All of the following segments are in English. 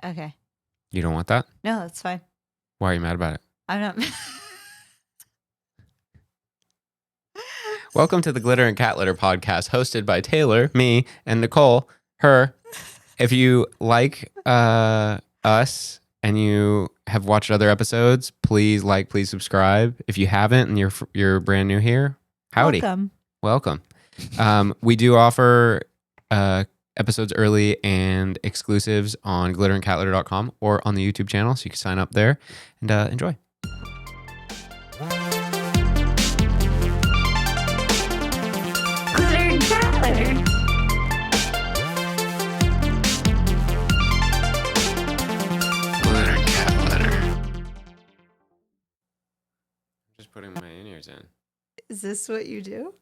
Okay. You don't want that? No, that's fine. Why are you mad about it? I'm not. Welcome to the Glitter and Cat Litter podcast, hosted by Taylor, me, and Nicole, her. If you like us and you have watched other episodes, please subscribe. If you haven't and you're brand new here, howdy. Welcome. We do offer episodes early and exclusives on glitterandcatlitter.com or on the YouTube channel, so you can sign up there and enjoy. Glitter and Cat Litter. Glitter and Cat Litter. I'm just putting my in-ears in. Is this what you do?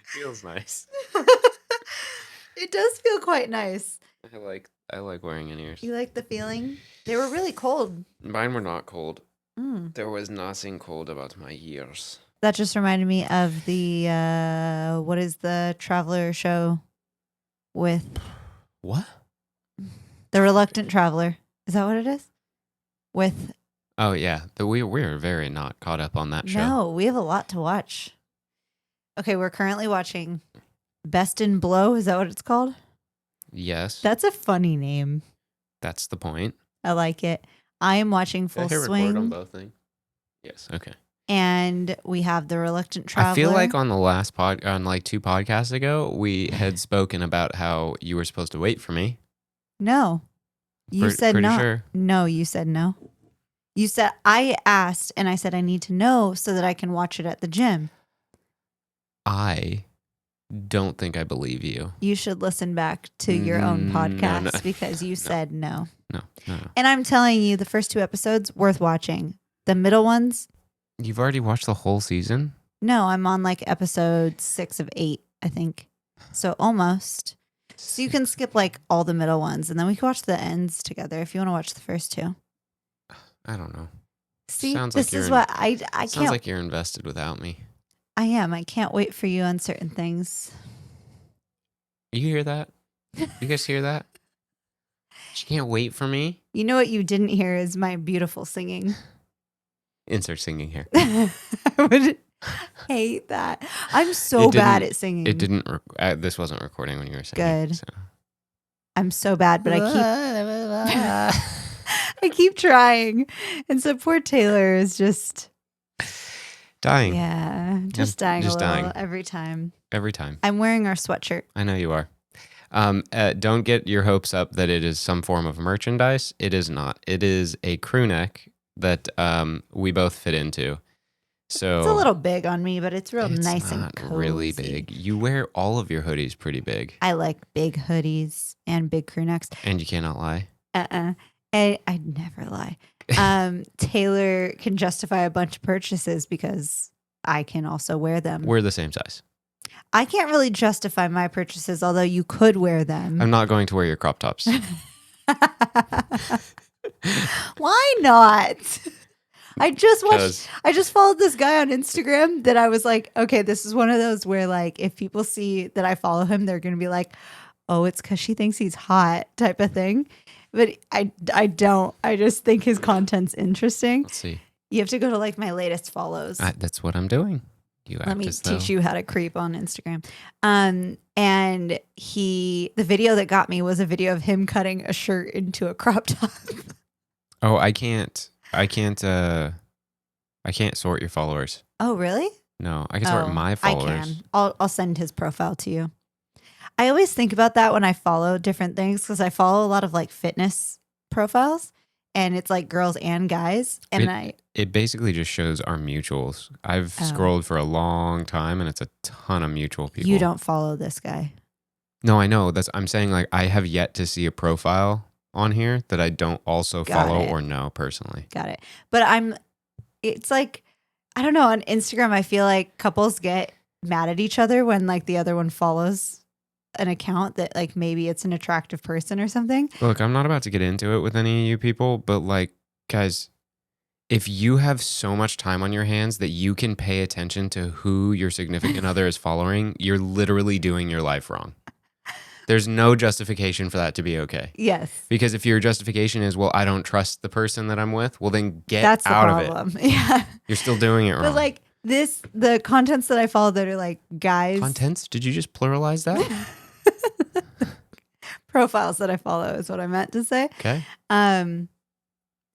Feels nice. It does feel quite nice. I like wearing in-ears. You like the feeling? They were really cold. Mine were not cold. There was nothing cold about my ears. That just reminded me of the what is the Traveler show with What? The Reluctant Traveler? Is that what it is? With Oh yeah, we're very not caught up on that show. No, we have a lot to watch. Okay, we're currently watching Best in Blow. Is that what it's called? Yes. That's a funny name. That's the point. I like it. I am watching Full Did I hit Swing. record on both things? Yes. Okay. And we have The Reluctant Traveler. I feel like on the last on like 2 podcasts ago, we had spoken about how you were supposed to wait for me. No. You said pretty no. Sure. No, you said no. You said, I asked and I said I need to know so that I can watch it at the gym. I don't think I believe you. You should listen back to your own podcast no. because you said no. No. And I'm telling you, the first 2 episodes, worth watching. The middle ones, You've already watched the whole season? no, I'm on like episode 6 of 8, I think. So almost. So you can skip like all the middle ones and then we can watch the ends together if you want to watch the first 2. I don't know. See, Sounds this like is what I can't. Sounds like you're invested without me. I am. I can't wait for you on certain things. You hear that? You guys hear that? She can't wait for me. You know what you didn't hear is my beautiful singing. Insert singing here. I would hate that. I'm so bad at singing. It didn't. This wasn't recording when you were singing. Good. So. I'm so bad, but I keep trying. And so poor Taylor is just Dying. Yeah, just dying just a little dying. every time. Every time. I'm wearing our sweatshirt. I know you are. Don't get your hopes up that it is some form of merchandise. It is not. It is a crew neck that we both fit into. So it's a little big on me, but it's real nice and not cozy. Really big. You wear all of your hoodies pretty big. I like big hoodies and big crew necks. And you cannot lie. And I'd never lie. Taylor can justify a bunch of purchases because I can also wear them. We're the same size. I can't really justify my purchases, although you could wear them. I'm not going to wear your crop tops. Why not? I just followed this guy on Instagram that I was like, okay, this is one of those where like if people see that I follow him, they're going to be like, oh, it's because she thinks he's hot type of thing. But I don't. I just think his content's interesting. Let's see. You have to go to like my latest follows. That's what I'm doing. Let me teach you how to creep on Instagram. And the video that got me was a video of him cutting a shirt into a crop top. Oh, I can't sort your followers. Oh, really? No, I can sort my followers. I can. I'll send his profile to you. I always think about that when I follow different things because I follow a lot of like fitness profiles and it's like girls and guys. And it basically just shows our mutuals. I've scrolled for a long time and it's a ton of mutual people. You don't follow this guy. No, I know. I'm saying like I have yet to see a profile on here that I don't also follow or know personally. Got it. But it's like, I don't know, on Instagram, I feel like couples get mad at each other when like the other one follows an account that like maybe it's an attractive person or something. Look, I'm not about to get into it with any of you people, but like, guys, if you have so much time on your hands that you can pay attention to who your significant other is following, you're literally doing your life wrong. There's no justification for that to be okay. Yes. Because if your justification is, well, I don't trust the person that I'm with, well, then get That's out the of problem. it. Yeah. You're still doing it wrong. But like the contents that I follow that are like guys. Contents? Did you just pluralize that? Profiles that I follow is what I meant to say. Okay.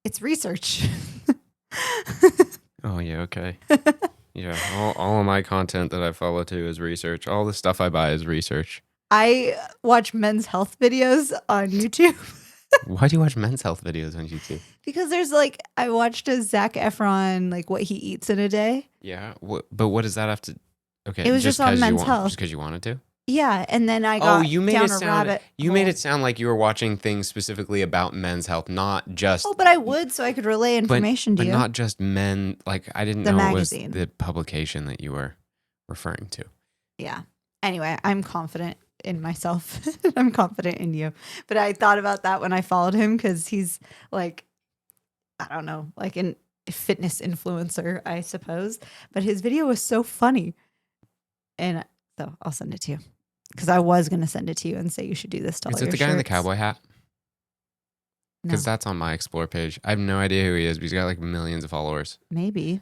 It's research. Oh, yeah, okay. Yeah, all of my content that I follow too is research. All the stuff I buy is research. I watch men's health videos on YouTube. Why do you watch men's health videos on YouTube? Because there's like, I watched a Zac Efron, like what he eats in a day. Yeah, but what does that have to... Okay, It was just on men's health. Just because you wanted to? Yeah, and then I got down a rabbit You hole. made it sound like you were watching things specifically about men's health, not just... Oh, but I would, so I could relay information to you. But not just men. Like, I didn't The know magazine. it was the publication that you were referring to. Yeah. Anyway, I'm confident in myself. I'm confident in you. But I thought about that when I followed him because he's like, I don't know, like a fitness influencer, I suppose. But his video was so funny. And so I'll send it to you. Because I was going to send it to you and say you should do this to all Is your it the guy in the cowboy hat? No, Because that's on my Explore page. I have no idea who he is, but he's got like millions of followers. maybe.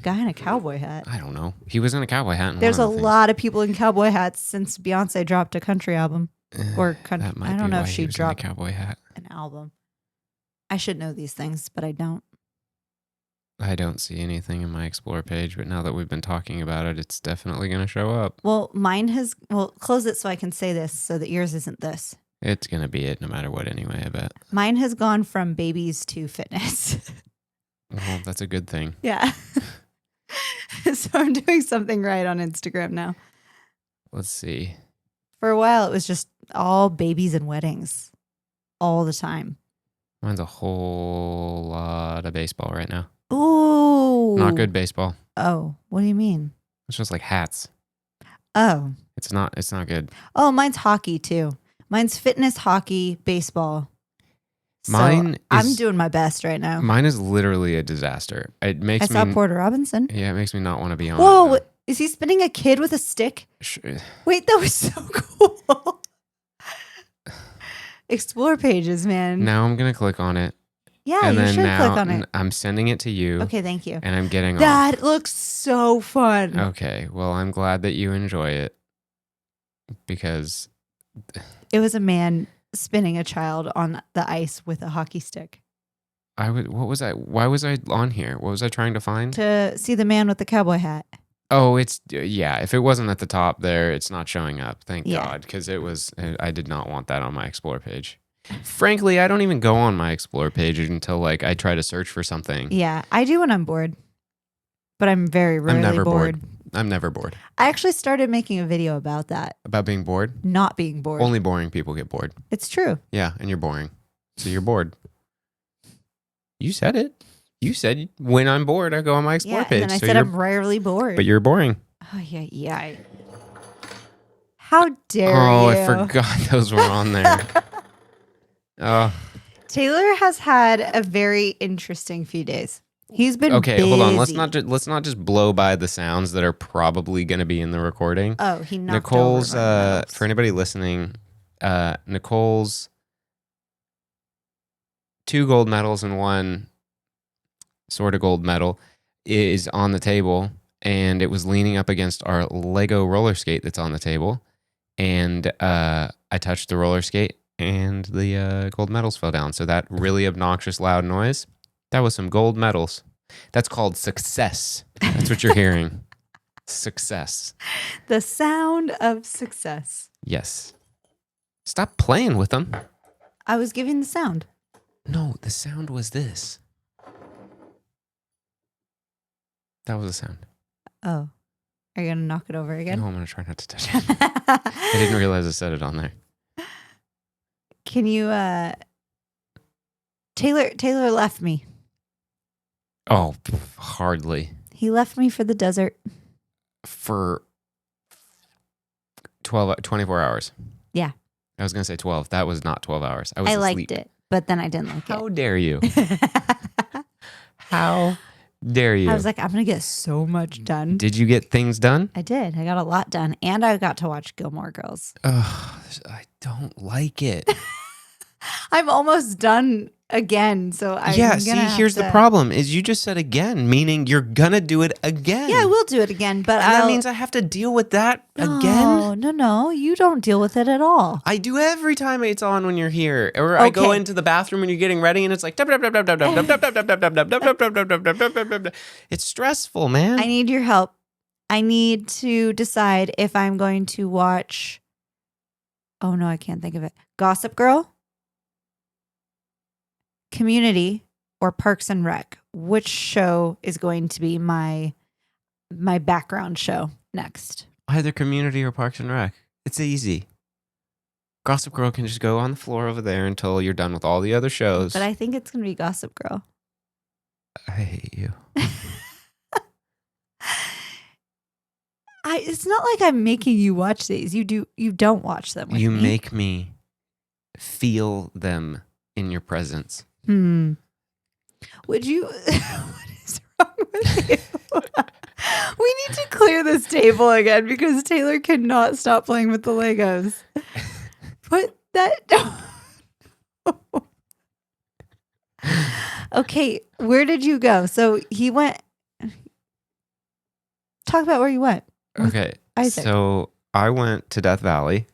Guy in a cowboy hat. I don't know. He was in a cowboy hat. In There's one a of the lot of people in cowboy hats since Beyonce dropped a country album. things. Or country. That might I be don't know why if he she was in a dropped cowboy hat. an album. I should know these things, but I don't. I don't see anything in my Explore page, but now that we've been talking about it, it's definitely going to show up. Well, mine has. Well, close it so I can say this so that yours isn't this. It's going to be it no matter what anyway, I bet. Mine has gone from babies to fitness. Well, that's a good thing. Yeah. So I'm doing something right on Instagram now. Let's see. For a while, it was just all babies and weddings all the time. Mine's a whole lot of baseball right now. Ooh. Not good baseball. Oh, what do you mean? It's just like hats. Oh. It's not good. Oh, mine's hockey too. Mine's fitness, hockey, baseball. So I'm doing my best right now. Mine is literally a disaster. It makes I saw me Porter Robinson. Yeah, it makes me not want to be on Whoa, it. is he spinning a kid with a stick? Sure. Wait, that was so cool. Explore pages, man. Now I'm going to click on it. Yeah, and you then should now click on it. I'm sending it to you. Okay, thank you. And I'm getting off. That looks so fun. Okay, well, I'm glad that you enjoy it because It was a man spinning a child on the ice with a hockey stick. what was I? Why was I on here? What was I trying to find? To see the man with the cowboy hat. Oh, yeah. If it wasn't at the top there, it's not showing up. Thank Yeah. God, because I did not want that on my Explore page. Frankly, I don't even go on my Explore page until like I try to search for something. Yeah, I do when I'm bored. But I'm very rarely I'm never bored. I'm never bored. I actually started making a video about that. About being bored? Not being bored. Only boring people get bored. It's true. Yeah, and you're boring. So you're bored. You said it. You said when I'm bored, I go on my Explore page. And then I So said you're- I'm rarely bored. But you're boring. Oh, yeah. How dare you? Oh, I forgot those were on there. Oh, Taylor has had a very interesting few days. He's been okay. busy. Hold on. Let's not just blow by the sounds that are probably going to be in the recording. Oh, he knocked Nicole's. over my mouse. For anybody listening, Nicole's 2 gold medals and 1 sort of gold medal is on the table, and it was leaning up against our Lego roller skate that's on the table, and I touched the roller skate, and the gold medals fell down. So that really obnoxious loud noise, that was some gold medals. That's called success. That's what you're hearing. Success. The sound of success. Yes. Stop playing with them. I was giving the sound. No, the sound was this. That was the sound. Oh. Are you going to knock it over again? No, I'm going to try not to touch it. I didn't realize I said it on there. Can you, Taylor left me. Oh, hardly. He left me for the desert. For 24 hours. Yeah. I was going to say 12. That was not 12 hours. I was I asleep. liked it, but then I didn't like How dare you? it. How dare you? I was like, I'm going to get so much done. Did you get things done? I did. I got a lot done. And I got to watch Gilmore Girls. Oh, I don't like it. I'm almost done again. So here's the problem is you just said again, meaning you're going to do it again. Yeah, I will do it again. But that means I have to deal with that again? No. You don't deal with it at all. I do every time it's on when you're here. Or I go into the bathroom when you're getting ready and it's like... It's stressful, man. I need your help. I need to decide if I'm going to watch... Oh, no, I can't think of it. Gossip Girl, Community, or Parks and Rec. Which show is going to be my background show next? Either Community or Parks and Rec. It's easy. Gossip Girl can just go on the floor over there until you're done with all the other shows. But I think it's going to be Gossip Girl. I hate you. It's not like I'm making you watch these. You don't watch them with me. You me. make me feel them in your presence. Would you... What is wrong with you? We need to clear this table again because Taylor cannot stop playing with the Legos. Put that... Okay, where did you go? So he went... Talk about where you went. Okay, Isaac. So I went to Death Valley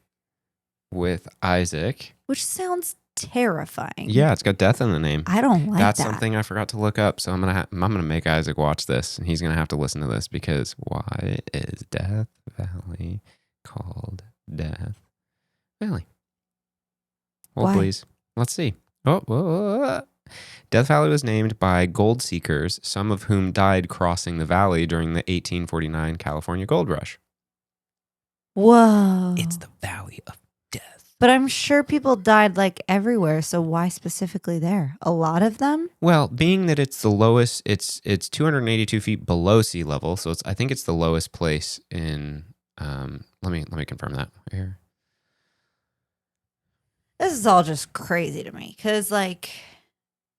with Isaac. Which sounds terrifying. Yeah, it's got death in the name. I don't like That's that. something I forgot to look up, so I'm gonna make Isaac watch this, and he's gonna have to listen to this because why is Death Valley called Death Valley? Well, Why? please, let's see. Death Valley was named by gold seekers, some of whom died crossing the valley during the 1849 California gold rush. Whoa. It's the Valley of Death. But I'm sure people died like everywhere, so why specifically there? A lot of them? Well, being that it's the lowest, it's 282 feet below sea level, so I think it's the lowest place in. Let me confirm that here. This is all just crazy to me because, like,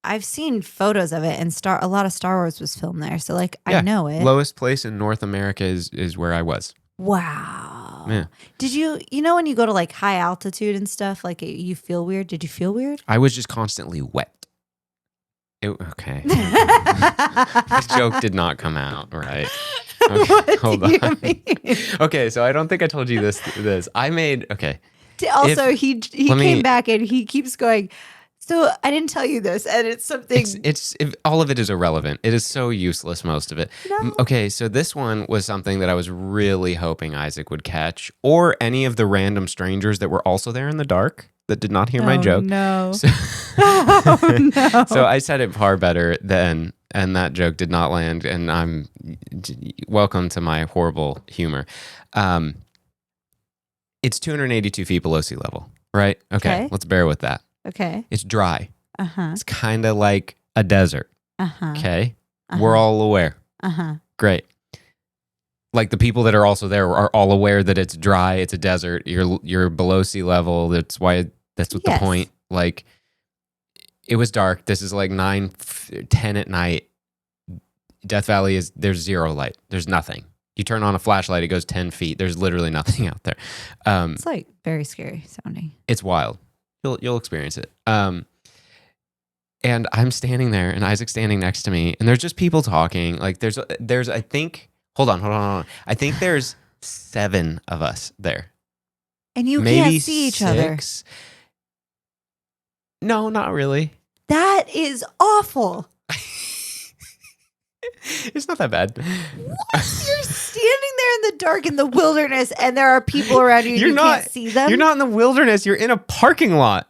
I've seen photos of it, and a lot of Star Wars was filmed there, so like I know it. Lowest place in North America is where I was. Wow. Yeah. Did you know when you go to like high altitude and stuff, like you feel weird? Did you feel weird? I was just constantly wet. Okay. The joke did not come out right. Okay, What hold do you on. mean? Okay, so I don't think I told you this. I made Also, he came back and he keeps going. So I didn't tell you this, and it's something. All of it is irrelevant. It is so useless, most of it. No. Okay, so this one was something that I was really hoping Isaac would catch, or any of the random strangers that were also there in the dark that did not hear my joke. No. So, Oh no. so I said it far better then, and that joke did not land. And I'm welcome to my horrible humor. It's 282 feet below sea level, right? Okay, let's bear with that. Okay. It's dry. Uh-huh. It's kind of like a desert. Uh-huh. Okay. Uh-huh. We're all aware. Uh-huh. Great. Like the people that are also there are all aware that it's dry. It's a desert. You're below sea level. That's what the point. Like it was dark. This is like 9-10 at night. Death Valley there's zero light. There's nothing. You turn on a flashlight, it goes 10 feet. There's literally nothing out there. It's like very scary sounding. It's wild. You'll experience it. And I'm standing there, and Isaac's standing next to me, and there's just people talking. Like there's I think. Hold on. I think there's 7 of us there. And you Maybe can't see each other. 6. No, not really. That is awful. It's not that bad. What? You're standing there in the dark in the wilderness, and there are people around you. You can't see them. You're not in the wilderness. You're in a parking lot.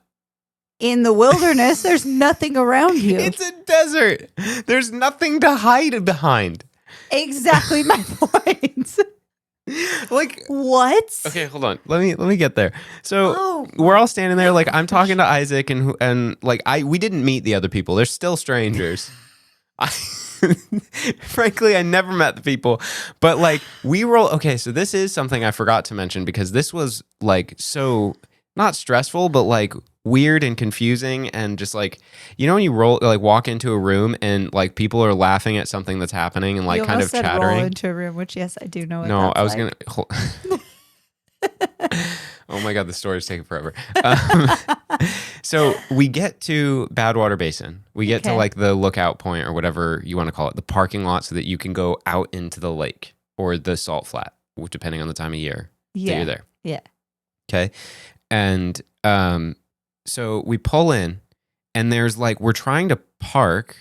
In the wilderness, there's nothing around you. It's a desert. There's nothing to hide behind. Exactly my point. Like what? Okay, hold on. Let me get there. So we're all standing there. Like I'm talking to Isaac, and like we didn't meet the other people. They're still strangers. Frankly, I never met the people, but like okay, so this is something I forgot to mention because this was like so not stressful, but like weird and confusing and just like, you know, when you walk into a room and like people are laughing at something that's happening and like You kind almost of said chattering. roll into a room, which yes, I do know what No, that's I was like. gonna. Oh my god, the story's taking forever. Um, so we get to Badwater Basin. We get to Okay. like the lookout point or whatever you want to call it, the parking lot, so that you can go out into the lake or the salt flat, depending on the time of year that Yeah. you're there. Yeah. Okay. And so we pull in, and there's like, we're trying to park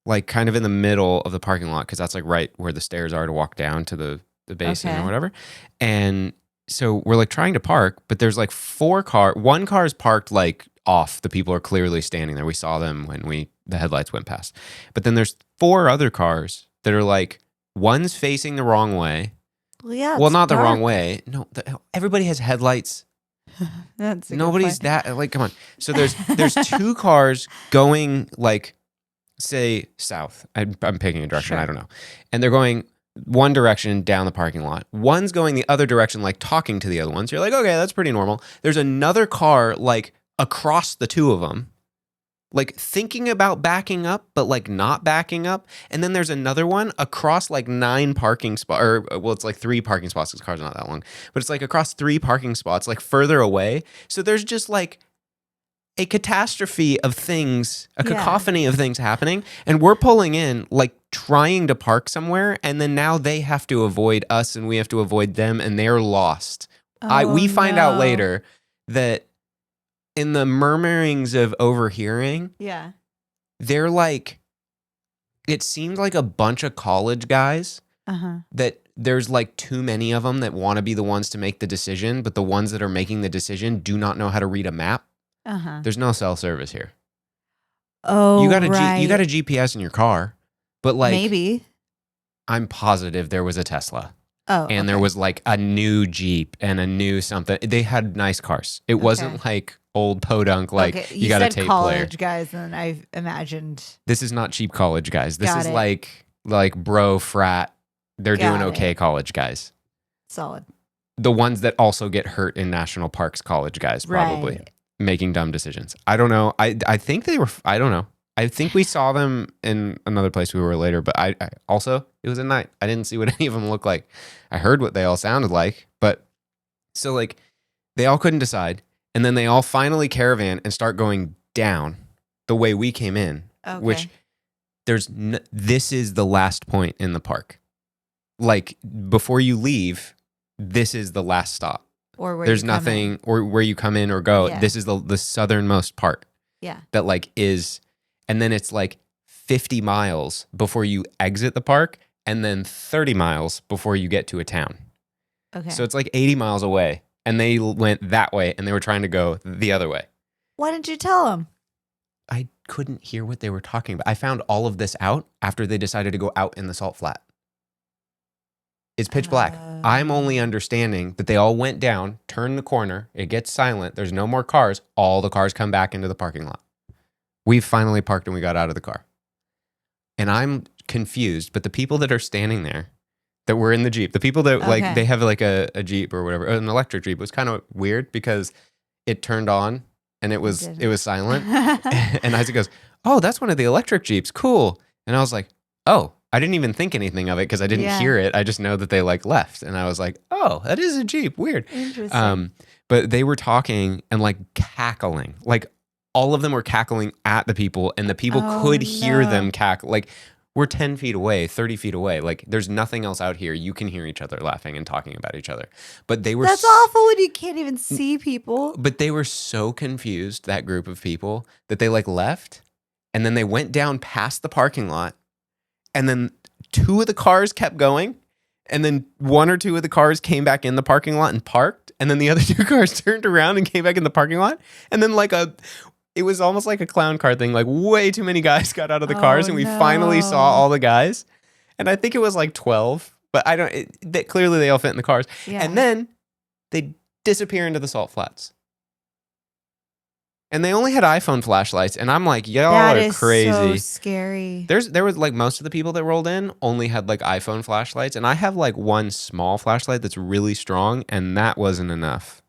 like kind of in the middle of the parking lot because that's like right where the stairs are to walk down to the basin Okay. or whatever. And so we're like trying to park, but there's like one car is parked like off. The people are clearly standing there. We saw them when the headlights went past. But then there's 4 other cars that are like, one's facing the wrong way. Well, yeah. Well, it's not the wrong dark. way. No, everybody has headlights. That's a Nobody's good point. that like, come on. So there's 2 cars going like, say south. I'm picking a direction. Sure. I don't know. And they're going one direction down the parking lot. One's going the other direction, like talking to the other ones. You're like, okay, that's pretty normal. There's another car like across the 2 of them, like thinking about backing up, but like not backing up. And then there's another one across like 9 parking spots, or well, it's like 3 parking spots because cars are not that long, but it's like across 3 parking spots, like further away. So there's just like a catastrophe of things, a Yeah. cacophony of things happening. And we're pulling in, like trying to park somewhere. And then now they have to avoid us and we have to avoid them and they're lost. We find out later that in the murmurings of overhearing, Yeah. they're like, it seemed like a bunch of college guys that there's like too many of them that want to be the ones to make the decision. But the ones that are making the decision do not know how to read a map. There's no cell service here. Oh, you got right. a GPS in your car, but like Maybe. I'm positive there was a Tesla. Oh, And there was like a new Jeep and a new something. They had nice cars. It wasn't like old podunk like okay. you got a said tape college player. guys, and I imagined. This is not cheap college guys. This Got is it. like bro frat. They're Got doing okay it. college guys. Solid. The ones that also get hurt in national parks college guys probably. Right. Making dumb decisions. I don't know. I think they were. I don't know. I think we saw them in another place we were later, but I also, it was at night. I didn't see what any of them looked like. I heard what they all sounded like, but so like they all couldn't decide, and then they all finally caravan and start going down the way we came in, which this is the last point in the park. Like before you leave, this is the last stop. Or where there's you come nothing in. or where you come in or go. Yeah. This is the southernmost part. Yeah. That like is, and then it's like 50 miles before you exit the park, and then 30 miles before you get to a town. Okay. So it's like 80 miles away, and they went that way, and they were trying to go the other way. Why didn't you tell them? I couldn't hear what they were talking about. I found all of this out after they decided to go out in the salt flat. It's pitch black. I'm only understanding that they all went down, turned the corner, it gets silent, there's no more cars, all the cars come back into the parking lot. We finally parked and we got out of the car. And I'm confused, but the people that are standing there, that were in the Jeep, the people that like, they have like a Jeep or whatever, an electric Jeep, was kind of weird because it turned on and it was silent. And Isaac goes, "Oh, that's one of the electric Jeeps, cool." And I was like, "Oh." I didn't even think anything of it because I didn't hear it. I just know that they like left. And I was like, "Oh, that is a Jeep. Weird." Interesting. But they were talking and like cackling. Like all of them were cackling at the people, and the people could hear them cackle. Like we're 10 feet away, 30 feet away. Like there's nothing else out here. You can hear each other laughing and talking about each other. But they were That's awful when you can't even see people. But they were so confused, that group of people, that they like left, and then they went down past the parking lot. And then 2 of the cars kept going. And then 1 or 2 of the cars came back in the parking lot and parked. And then the other 2 cars turned around and came back in the parking lot. And then it was almost like a clown car thing. Like way too many guys got out of the cars. And we finally saw all the guys. And I think it was like 12. But clearly they all fit in the cars. Yeah. And then they disappear into the salt flats. And they only had iPhone flashlights, and I'm like, y'all are crazy. That is so scary. There was like most of the people that rolled in only had like iPhone flashlights, and I have like one small flashlight that's really strong, and that wasn't enough.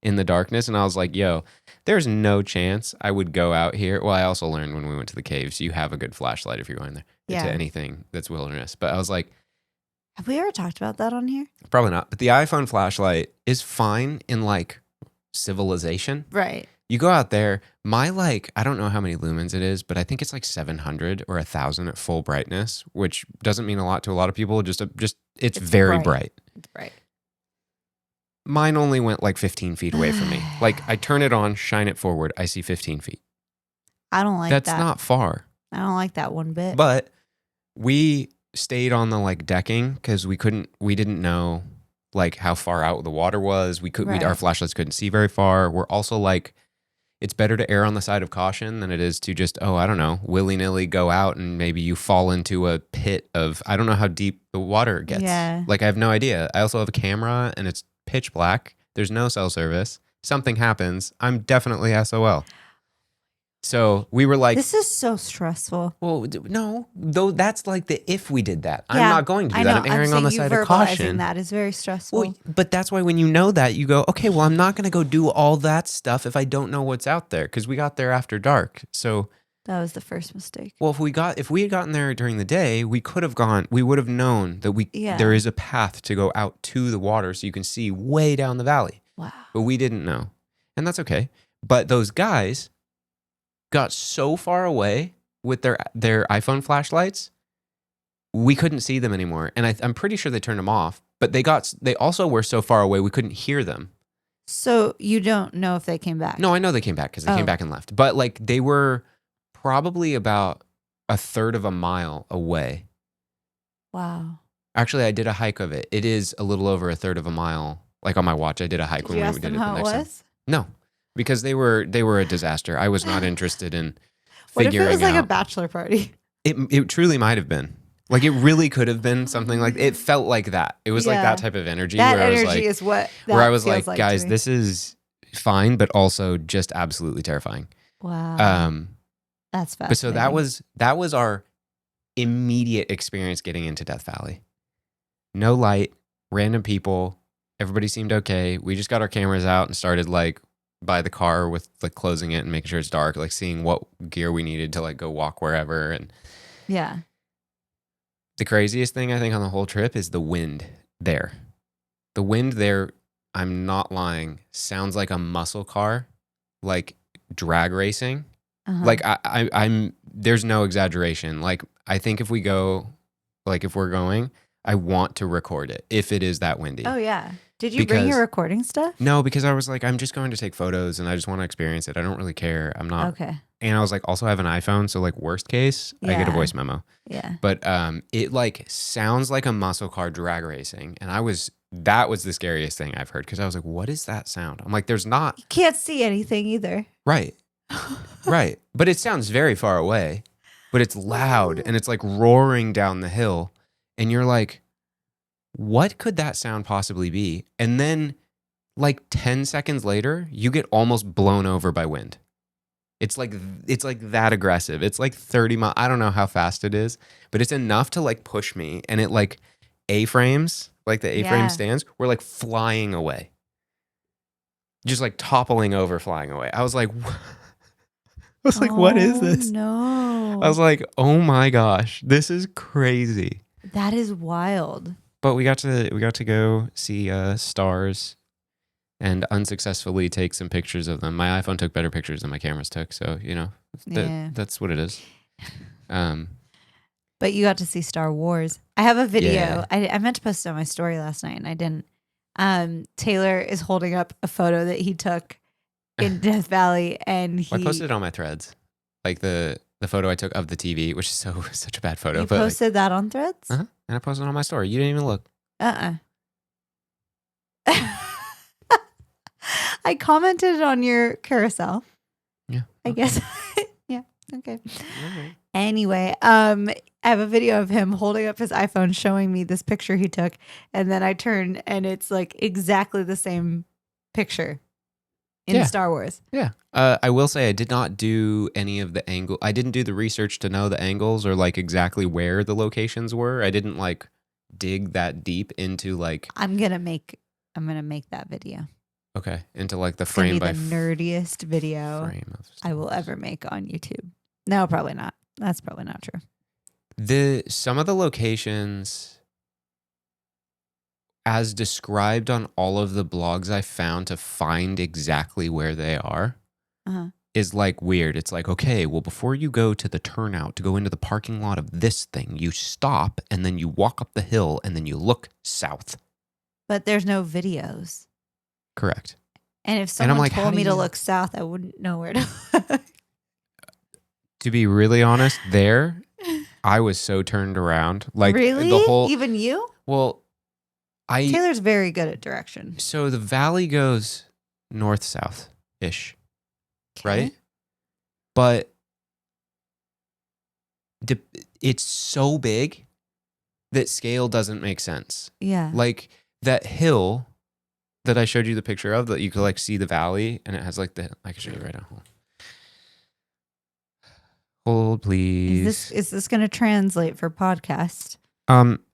in the darkness. And I was like, yo, there's no chance I would go out here. Well, I also learned when we went to the caves, you have a good flashlight if you're going there to anything that's wilderness. But I was like, have we ever talked about that on here? Probably not. But the iPhone flashlight is fine in like civilization. Right. You go out there, my like, I don't know how many lumens it is, but I think it's like 700 or 1,000 at full brightness, which doesn't mean a lot to a lot of people. It's very bright. It's bright. Mine only went like 15 feet away from me. Like I turn it on, shine it forward, I see 15 feet. I don't like that. That's not far. I don't like that one bit. But we stayed on the like decking because we didn't know like how far out the water was. Our flashlights couldn't see very far. We're also like, it's better to err on the side of caution than it is to just, I don't know, willy-nilly go out and maybe you fall into a pit of, I don't know how deep the water gets. Yeah. Like I have no idea. I also have a camera and it's pitch black. There's no cell service. Something happens. I'm definitely SOL. So we were like, this is so stressful. Well, no, though that's like the if we did that. I'm not going to do that. I'm erring on the side of caution. That is very stressful. Well, but that's why when you know that, you go, okay, well, I'm not going to go do all that stuff if I don't know what's out there because we got there after dark. So that was the first mistake. Well, if we had gotten there during the day, we would have known that there is a path to go out to the water so you can see way down the valley. Wow. But we didn't know. And that's okay. But those guys got so far away with their iPhone flashlights, we couldn't see them anymore. And I'm pretty sure they turned them off. But they also were so far away we couldn't hear them. So you don't know if they came back? No, I know they came back because they came back and left. But like they were probably about a third of a mile away. Wow. Actually, I did a hike of it. It is a little over a third of a mile. Like on my watch, I did a hike when we did it the next time. No. Because they were a disaster. I was not interested in figuring out. What if it was like a bachelor party? It truly might have been. Like it really could have been something like it felt like that. It was like that type of energy. That energy is what. Where I was like, guys, this is fine, but also just absolutely terrifying. Wow. That's fascinating. But so that was our immediate experience getting into Death Valley. No light, random people. Everybody seemed okay. We just got our cameras out and started like by the car with like closing it and making sure it's dark, like seeing what gear we needed to like go walk wherever. And yeah, the craziest thing I think on the whole trip is the wind there. The wind there, I'm not lying, sounds like a muscle car, like drag racing. Like I'm there's no exaggeration. Like I think if we're going, I want to record it if it is that windy. Oh yeah. Did you bring your recording stuff? No, because I was like, I'm just going to take photos and I just want to experience it. I don't really care. I'm not. Okay. And I was like, also I have an iPhone. So like worst case, I get a voice memo. Yeah. But it like sounds like a muscle car drag racing. And that was the scariest thing I've heard. Cause I was like, what is that sound? I'm like, there's not. You can't see anything either. Right. Right. But it sounds very far away, but it's loud and it's like roaring down the hill. And you're like, what could that sound possibly be? And then like 10 seconds later, you get almost blown over by wind. It's like that aggressive. It's like 30 miles. I don't know how fast it is, but it's enough to like push me. And it like A-frames, like the A-frame stands were like flying away. Just like toppling over, flying away. I was like, what is this? No. I was like, oh my gosh, this is crazy. That is wild. But we got to go see stars and unsuccessfully take some pictures of them. My iPhone took better pictures than my cameras took, so that's what it is. But you got to see Star Wars. I have a video. Yeah. I meant to post it on my story last night and I didn't. Taylor is holding up a photo that he took in Death Valley, and I posted it on my threads, like the photo I took of the TV, which is such a bad photo. You posted that on Threads? And I posted it on my story. You didn't even look. I commented on your carousel. Yeah. I guess. Yeah. Okay. Right. Anyway, I have a video of him holding up his iPhone showing me this picture he took. And then I turn and it's like exactly the same picture in Star Wars. Yeah. I will say I did not do any of the angle. I didn't do the research to know the angles or like exactly where the locations were. I didn't like dig that deep into like. I'm gonna make that video. Okay, into like the It's gonna frame be by the nerdiest video frame of I will ever make on YouTube. No, probably not. That's probably not true. Some of the locations as described on all of the blogs I found to find exactly where they are Uh-huh. is like weird. It's like, okay, well, before you go to the turnout to go into the parking lot of this thing, you stop and then you walk up the hill and then you look south. But there's no videos. Correct. And if someone like, told me to look south, I wouldn't know where to look. To be really honest, I was so turned around. Like really? the whole Even you? Well, Taylor's very good at direction. So the valley goes north-south-ish, right? But it's so big that scale doesn't make sense. Yeah. Like that hill that I showed you the picture of, that you could like see the valley, and it has like I can show you right now. Hold, please. Is this going to translate for podcast?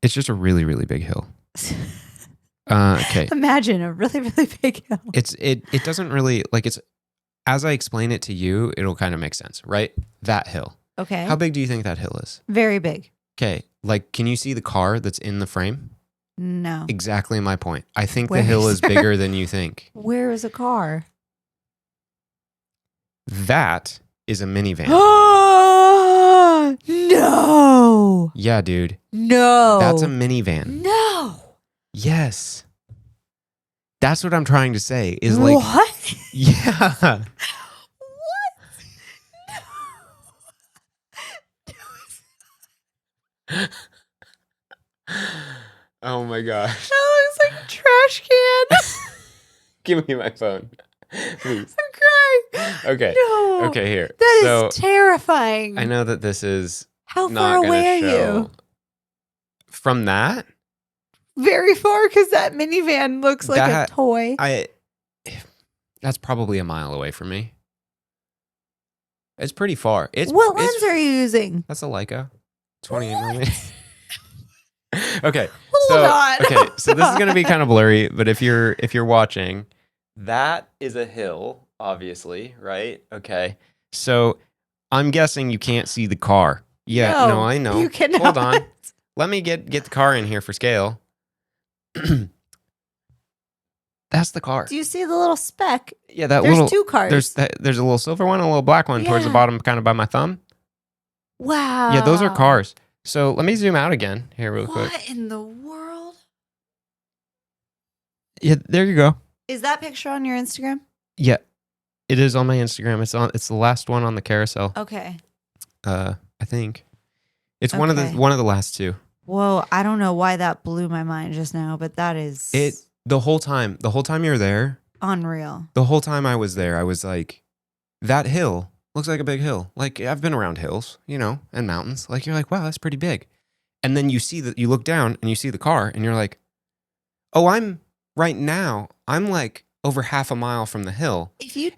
It's just a really, really big hill. Okay. Imagine a really, really big hill. It doesn't really like it's as I explain it to you, it'll kind of make sense, right? That hill. Okay. How big do you think that hill is? Very big. Okay. Like, can you see the car that's in the frame? No. Exactly my point. I think the hill is bigger than you think. Where is a car? That is a minivan. No. Yeah, dude. No. That's a minivan. No. Yes. That's what I'm trying to say. Is like what? Yeah. What? No. Oh my gosh. That looks like a trash can. Give me my phone, please. I'm crying. Okay. No. Okay, here. That is terrifying. I know that this is How not far away are show. you? From that? Very far, because that minivan looks like a toy. That's probably a mile away from me. It's pretty far. What lens are you using? That's a Leica, 28mm. Okay, Hold on. Okay, so this is gonna be kind of blurry, but if you're watching, that is a hill, obviously, right? Okay, so I'm guessing you can't see the car. Yeah, no I know. You cannot. Hold on. Let me get the car in here for scale. That's the car. Do you see the little speck? Yeah, that There's little. two cars. There's a little silver one, and a little black one towards the bottom, kind of by my thumb. Wow. Yeah, those are cars. So let me zoom out again here real quick. What in the world? Yeah, there you go. Is that picture on your Instagram? Yeah, it is on my Instagram. It's the last one on the carousel. Okay. I think it's one of the last two. Whoa, I don't know why that blew my mind just now, but that is the whole time you're there. Unreal. The whole time I was there, I was like, that hill looks like a big hill. Like I've been around hills, and mountains. Like you're like, wow, that's pretty big. And then you look down and you see the car and you're like, oh, I'm like over half a mile from the hill.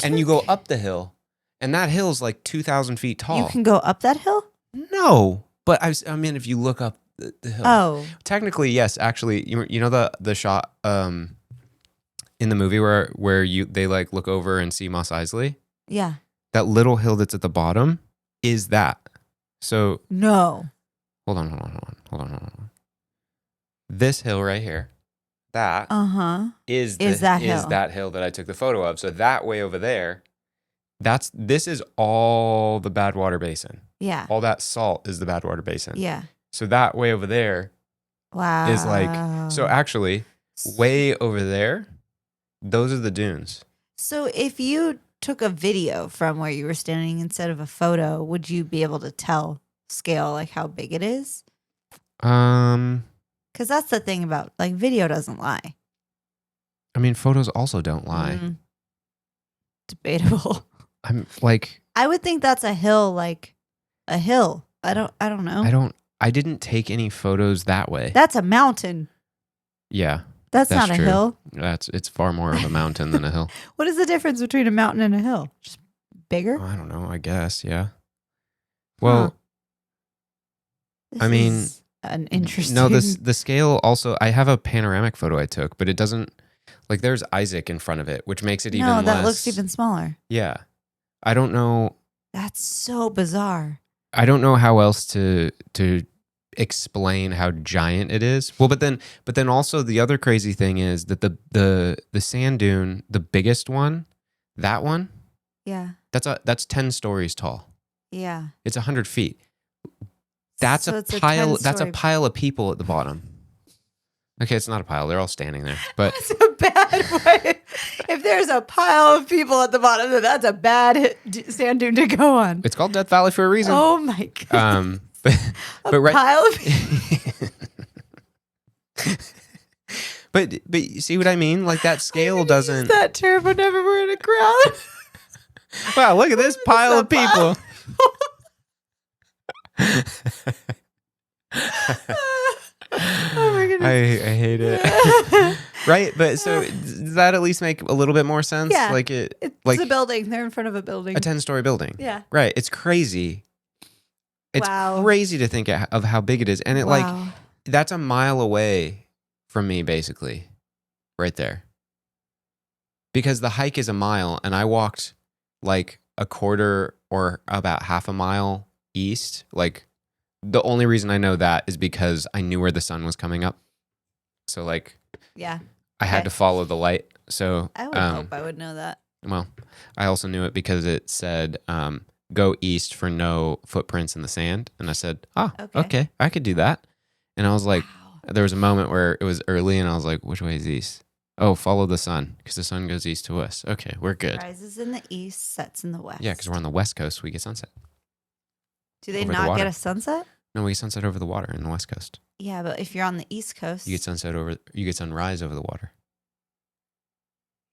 And you go up the hill and that hill's like 2,000 feet tall. You can go up that hill? No, but I mean, if you look up the hill. Oh. Technically, yes. Actually, you know the shot in the movie where they like look over and see Mos Eisley? Yeah. That little hill that's at the bottom is that. So no. Hold on. This hill right here, that is that hill that I took the photo of. So that way over there, this is all the Badwater Basin. Yeah. All that salt is the Badwater Basin. Yeah. So that way over there is like, so actually way over there, those are the dunes. So if you took a video from where you were standing instead of a photo, would you be able to tell scale, like how big it is? Because that's the thing about, like, video doesn't lie. I mean, photos also don't lie. Debatable. I'm like, I would think that's a hill, like a hill. I don't know. I didn't take any photos that way. That's a mountain. Yeah. That's not a true. hill. It's far more of a mountain than a hill. What is the difference between a mountain and a hill? Just bigger? I don't know. I guess. Yeah. Well, I mean, an interesting. No, the scale also. I have a panoramic photo I took, but it doesn't. Like there's Isaac in front of it, which makes it even No, less. that looks even smaller. Yeah. I don't know. That's so bizarre. I don't know how else to explain how giant it is. Well, but then also the other crazy thing is that the sand dune, the biggest one, that one, Yeah. that's 10 stories tall. Yeah. It's 100 feet. That's So a it's a pile. That's a 10-story pile of people at the bottom. Okay, it's not a pile. They're all standing there. But That's a bad way. If there's a pile of people at the bottom, then that's a bad sand dune to go on. it's called Death Valley for a reason. Oh my god. But right. Pile of people. but you see what I mean? Like that scale doesn't. Use that term whenever we're in a crowd. Wow, look at this pile of people. Oh my goodness. I hate it. Right? But so does that at least make a little bit more sense? Yeah. Like It's like a building. They're in front of a building. a 10-story building. Yeah. Right. It's crazy. It's Wow. crazy to think of how big it is. And it Wow. that's a mile away from me, basically. Right there. Because the hike is a mile and I walked like a quarter or about half a mile east. Like the only reason I know that is because I knew where the sun was coming up. So like Yeah. I had Okay. to follow the light. So I would hope I would know that. well, I also knew it because it said go east for no footprints in the sand. And I said, okay, I could do that. And I was like, Wow. there was a moment where it was early and I was like, which way is east? Oh, follow the sun because the sun goes east to us. Okay, we're good. Rises in the east, sets in the west. Yeah, because we're on the west coast. We get sunset. Do they over the not get water. a sunset? No, we get sunset over the water in the west coast. Yeah, but if you're on the east coast. You get sunrise over the water.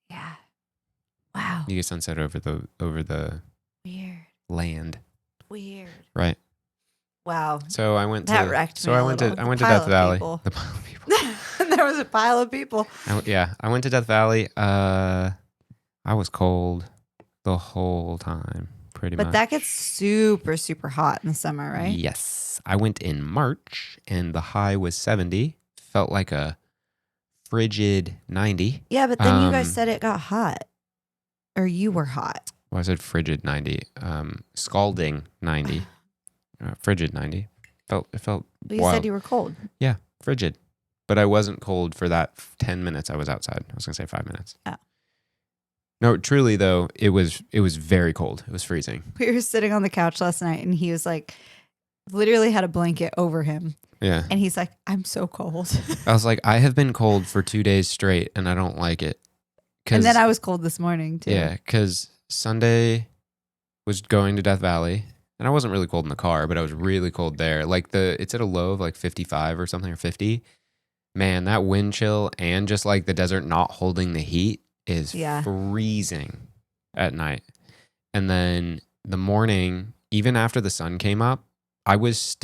Yeah. Wow. You get sunset over the Weird. land. Weird. Right. Wow. So I went That to wrecked so me I a went little. to I went The to pile Death of Valley. people. The pile of people. There was a pile of people. I went to Death Valley. I was cold the whole time, pretty much. But that gets super, super hot in the summer, right? Yes. I went in March and the high was 70. Felt like a frigid 90. Yeah, but then you guys Um, said it got hot. Or you were hot. Well, I said frigid 90. Scalding 90. Frigid 90. It felt But you wild. said you were cold. Yeah, frigid. But I wasn't cold for that 10 minutes I was outside. I was going to say 5 minutes. Oh. No, truly though, it was very cold. It was freezing. We were sitting on the couch last night and he was like, literally had a blanket over him. Yeah. And he's like, I'm so cold. I was like, I have been cold for 2 days straight and I don't like it. And then I was cold this morning too. Yeah, because Sunday was going to Death Valley. And I wasn't really cold in the car, but I was really cold there. Like it's at a low of like 55 or something or 50. Man, that wind chill and just like the desert not holding the heat is freezing at night. And then the morning, even after the sun came up, I was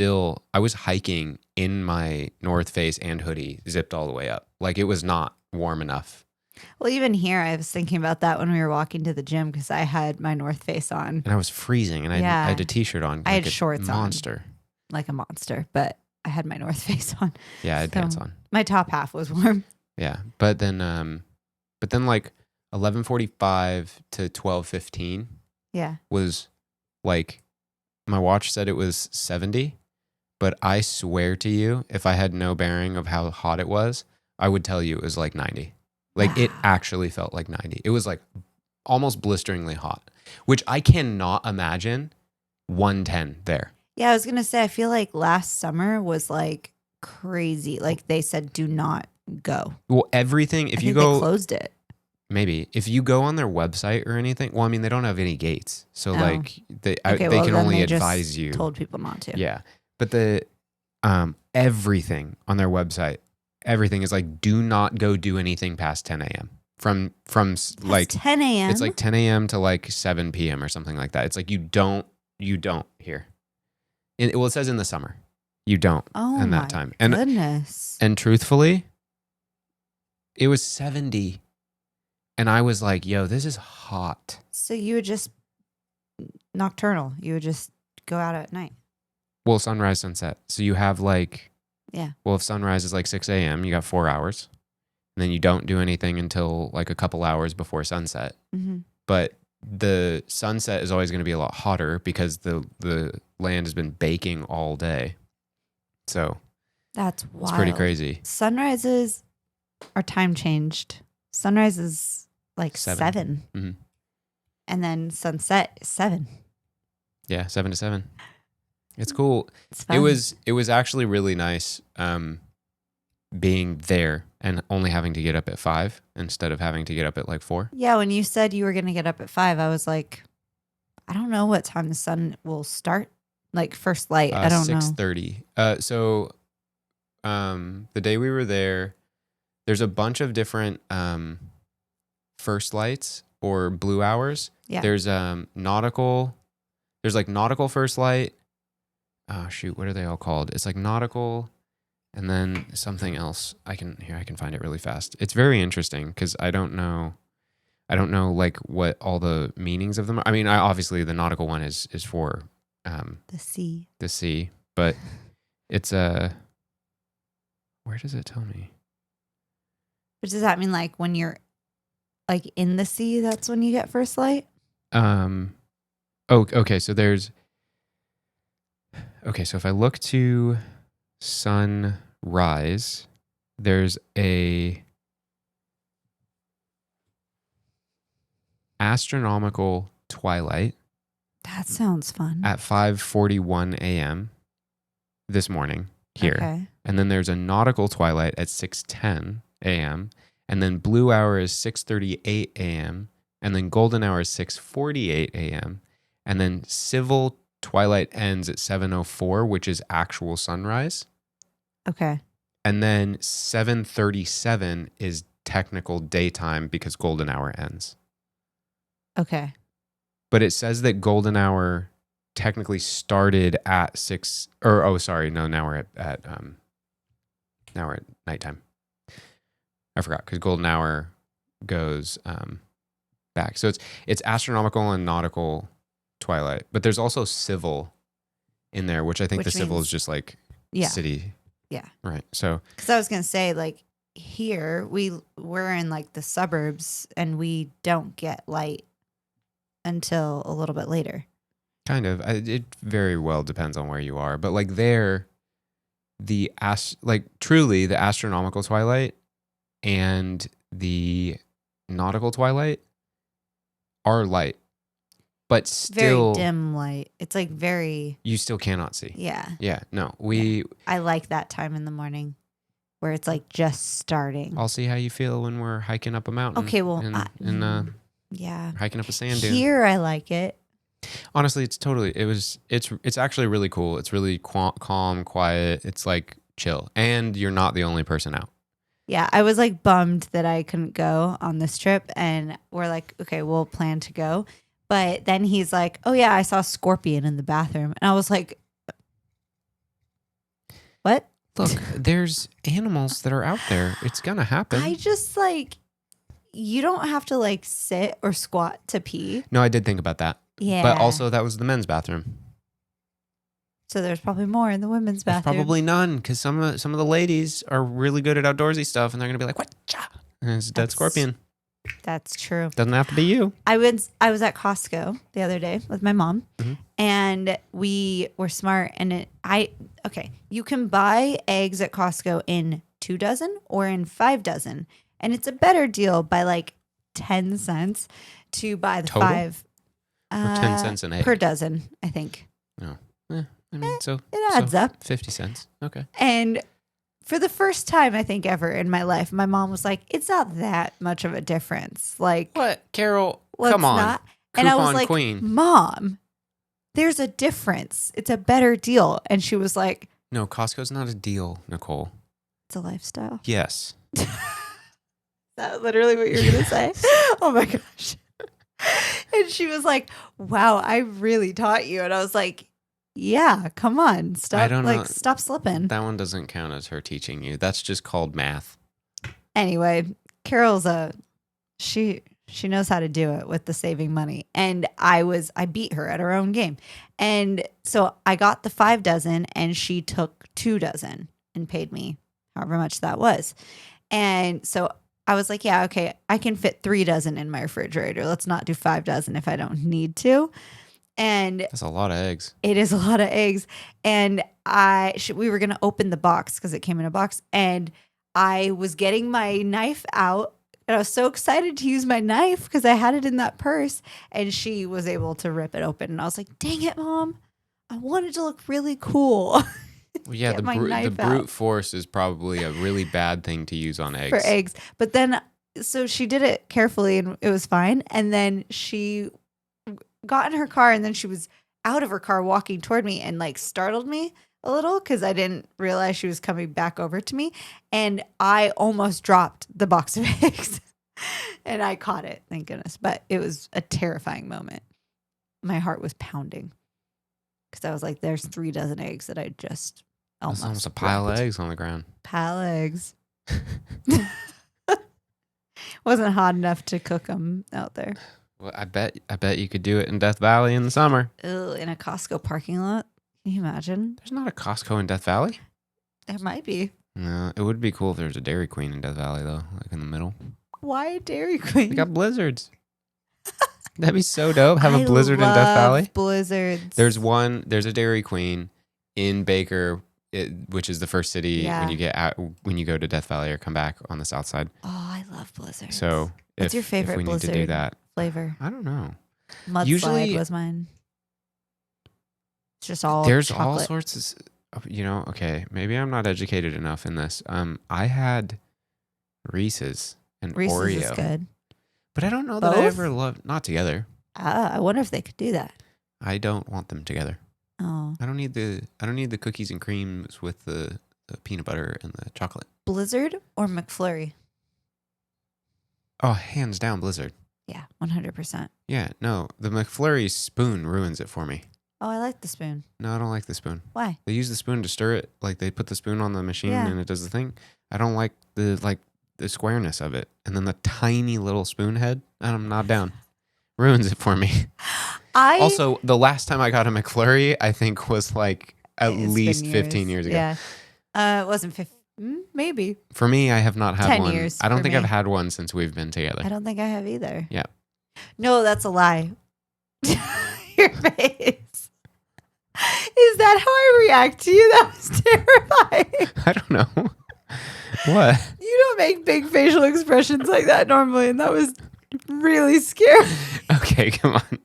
hiking in my North Face and hoodie zipped all the way up. Like it was not warm enough. Well, even here, I was thinking about that when we were walking to the gym because I had my North Face on. And I was freezing and I had a t-shirt on. I like had shorts monster. on. Like a monster, but I had my North Face on. Yeah, I had pants on. My top half was warm. Yeah, but then like 11:45 to 12:15 was like my watch said it was 70, but I swear to you, if I had no bearing of how hot it was, I would tell you it was like 90. Like it actually felt like 90. It was like almost blisteringly hot, which I cannot imagine 110 there. Yeah, I was going to say, I feel like last summer was like crazy. Like they said, do not go. Well, everything, if I you think go, they closed it. maybe if you go on their website or anything, well, I mean, they don't have any gates. So like they well, can then only they just advise you. Told people not to. Yeah. But the everything on their website, everything is like, do not go do anything past 10 a.m. From like 10 a.m. It's like 10 a.m. to like 7 p.m. or something like that. It's like you don't here. Well, it says in the summer. You don't in that time. And goodness. And truthfully, it was 70. And I was like, yo, this is hot. So you would just nocturnal. You would just go out at night. Well, sunrise, sunset. So you have like, yeah. Well, if sunrise is like 6 a.m., you got 4 hours. and then you don't do anything until like a couple hours before sunset. Mm-hmm. But the sunset is always going to be a lot hotter because the land has been baking all day. So that's wild. It's pretty crazy. Sunrises are time changed. Sunrise is like 7. Mm-hmm. And then sunset is 7. Yeah, 7 to 7. It's cool. It's fun. It was actually really nice being there and only having to get up at 5 instead of having to get up at like 4. Yeah, when you said you were going to get up at 5, I was like, I don't know what time the sun will start. Like first light, I don't know. 6:30. So the day we were there, there's a bunch of different first lights or blue hours. Yeah. There's nautical. There's like nautical first light. Oh shoot, what are they all called? It's like nautical, and then something else. I can find it really fast. It's very interesting because I don't know like what all the meanings of them are. I mean, obviously the nautical one is for the sea. The sea, but it's where does it tell me? But does that mean like when you're like in the sea, that's when you get first light? Oh, okay. So so if I look to sunrise, there's a astronomical twilight. That sounds fun. At 5:41 a.m. this morning here. Okay. And then there's a nautical twilight at 6:10 a.m. And then blue hour is 6:38 a.m. And then golden hour is 6:48 a.m. And then civil twilight ends at 7:04, which is actual sunrise. Okay. And then 7:37 is technical daytime because golden hour ends. Okay. But it says that golden hour technically started at 6 or now we're at nighttime. I forgot because golden hour goes back. So it's astronomical and nautical twilight, but there's also civil in there, which I think the civil is just like city. Yeah. Right. So because I was gonna say like here we're in like the suburbs and we don't get light until a little bit later. Kind of. It very well depends on where you are, but like there, truly the astronomical twilight and the nautical twilight are light, but still very dim light. It's like very. You still cannot see. Yeah. Yeah. No, I like that time in the morning where it's like just starting. I'll see how you feel when we're hiking up a mountain. Okay. Well. Yeah. Hiking up a sand dune. Here I like it. Honestly, it's actually really cool. It's really calm, quiet. It's like chill. And you're not the only person out. Yeah, I was like bummed that I couldn't go on this trip and we're like, okay, we'll plan to go. But then he's like, oh yeah, I saw a scorpion in the bathroom. And I was like, what? Look, there's animals that are out there. It's going to happen. I just like, you don't have to like sit or squat to pee. No, I did think about that. Yeah. But also that was the men's bathroom. So there's probably more in the women's bathroom. There's probably none because some of the ladies are really good at outdoorsy stuff and they're going to be like, what? And it's a dead scorpion. That's true. Doesn't have to be you. I was at Costco the other day with my mom, and we were smart. And you can buy eggs at Costco in 2 dozen or in 5 dozen, and it's a better deal by like 10 cents to buy the Total? 5. Or 10 cents an egg per dozen, I think. Oh, I mean, so it adds up. 50 cents. Okay. And for the first time, I think ever in my life, my mom was like, it's not that much of a difference. Like, what? Carol, come on. Not. And I was like, queen. Mom, there's a difference. It's a better deal. And she was like, no, Costco's not a deal, Nicole. It's a lifestyle. Yes. Is that literally what you're going to say? Oh my gosh. And she was like, wow, I really taught you. And I was like, yeah, come on. Stop slipping. That one doesn't count as her teaching you. That's just called math. Anyway, Carol's she knows how to do it with the saving money. And I beat her at her own game. And so I got the 5 dozen and she took 2 dozen and paid me however much that was. And so I was like, yeah, okay, I can fit 3 dozen in my refrigerator. Let's not do 5 dozen if I don't need to. And That's a lot of eggs. it is a lot of eggs. And we were going to open the box because it came in a box. And I was getting my knife out. And I was so excited to use my knife because I had it in that purse. And she was able to rip it open. And I was like, dang it, Mom. I wanted to look really cool. Well, yeah, the brute force is probably a really bad thing to use on eggs. For eggs. But then, so she did it carefully and it was fine. And then she got in her car and then she was out of her car walking toward me and like startled me a little because I didn't realize she was coming back over to me. And I almost dropped the box of eggs and I caught it, thank goodness. But it was a terrifying moment. My heart was pounding because I was like, there's 3 dozen eggs that I just almost That's almost a pile of eggs on the ground. Pile of eggs. Wasn't hot enough to cook them out there. Well, I bet you could do it in Death Valley in the summer. Ew, in a Costco parking lot? Can you imagine? There's not a Costco in Death Valley? There might be. No, it would be cool if there was a Dairy Queen in Death Valley, though, like in the middle. Why a Dairy Queen? They got blizzards. That'd be so dope. Have a blizzard in Death Valley. Blizzards. There's a Dairy Queen in Baker, which is the first city when you go to Death Valley or come back on the south side. Oh, I love blizzards. So what's your favorite if we blizzard need to do that flavor? I don't know. Mudslide was mine. It's just all there's chocolate. all sorts of, okay, maybe I'm not educated enough in this. I had Reese's and Oreo. Is good. But I don't know that I ever loved, not together. I wonder if they could do that. I don't want them together. Oh. I don't need the cookies and creams with the peanut butter and the chocolate. Blizzard or McFlurry? Oh, hands down Blizzard. Yeah, 100%. Yeah, no, the McFlurry spoon ruins it for me. Oh, I like the spoon. No, I don't like the spoon. Why? They use the spoon to stir it. Like they put the spoon on the machine and it does the thing. I don't like the squareness of it. And then the tiny little spoon head, I'm not down. Ruins it for me. Also, the last time I got a McFlurry, I think was like at least 15 years ago. Yeah. It wasn't 15. Maybe. For me, I have not had 10 one. years I don't think me. I've had one since we've been together. I don't think I have either. Yeah. No, that's a lie. Your face. Is that how I react to you? That was terrifying. I don't know. What? You don't make big facial expressions like that normally, and that was really scary. Okay, come on.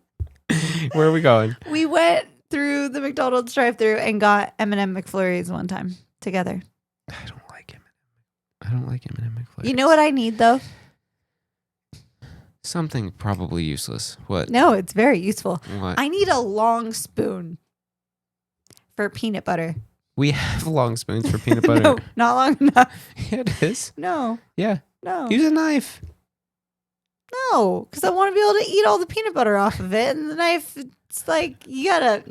Where are we going? We went through the McDonald's drive-thru and got M&M McFlurries one time together. I don't like M&M. I don't like M&M McFlurries. You know what I need though? Something probably useless. What? No, it's very useful. What? I need a long spoon for peanut butter. We have long spoons for peanut butter. No, not long enough. Yeah, it is. No. Yeah. No. Use a knife. No, because I want to be able to eat all the peanut butter off of it. And the knife, it's like, you gotta,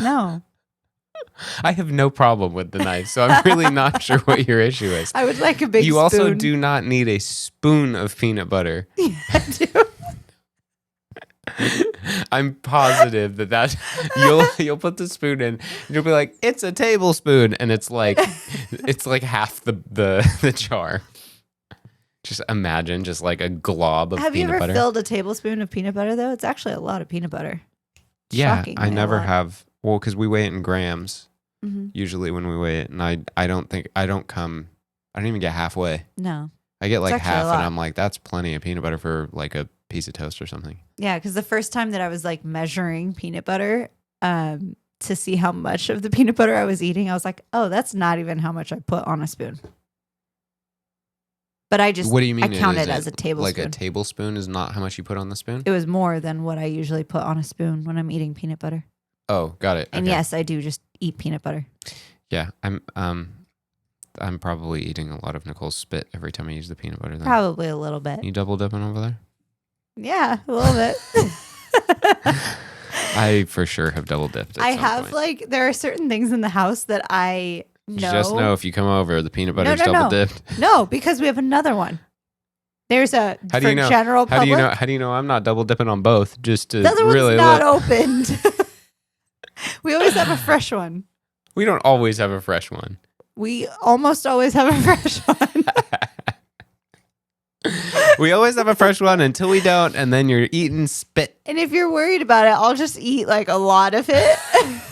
no. I have no problem with the knife, so I'm really not sure what your issue is. I would like a big spoon. You also do not need a spoon of peanut butter. Yeah, I do. I'm positive that you'll put the spoon in and you'll be like, it's a tablespoon, and it's like half the jar. Just imagine just like a glob of peanut butter. Have you ever filled a tablespoon of peanut butter though? It's actually a lot of peanut butter. Yeah, I never have. Well, because we weigh it in grams usually when we weigh it, and I don't even get halfway. No, I get like half, and I'm like, that's plenty of peanut butter for like a piece of toast or something. Yeah, because the first time that I was like measuring peanut butter to see how much of the peanut butter I was eating, I was like, oh, that's not even how much I put on a spoon. But What do you mean? I count it as a tablespoon. Like a tablespoon is not how much you put on the spoon? It was more than what I usually put on a spoon when I'm eating peanut butter. Oh, got it. And yes, I do just eat peanut butter. Yeah, I'm probably eating a lot of Nicole's spit every time I use the peanut butter. Then. Probably a little bit. You double dipping over there? Yeah, a little bit. I for sure have double dipped. I have point. There are certain things in the house that I know. Just know if you come over, the peanut butter's double dipped. No, because we have another one. There's a how do you know? General public. How do you know I'm not double dipping on both? Just to the other really one's not opened. We always have a fresh one. We don't always have a fresh one. We almost always have a fresh one. We always have a fresh one until we don't, and then you're eating spit. And if you're worried about it, I'll just eat like a lot of it,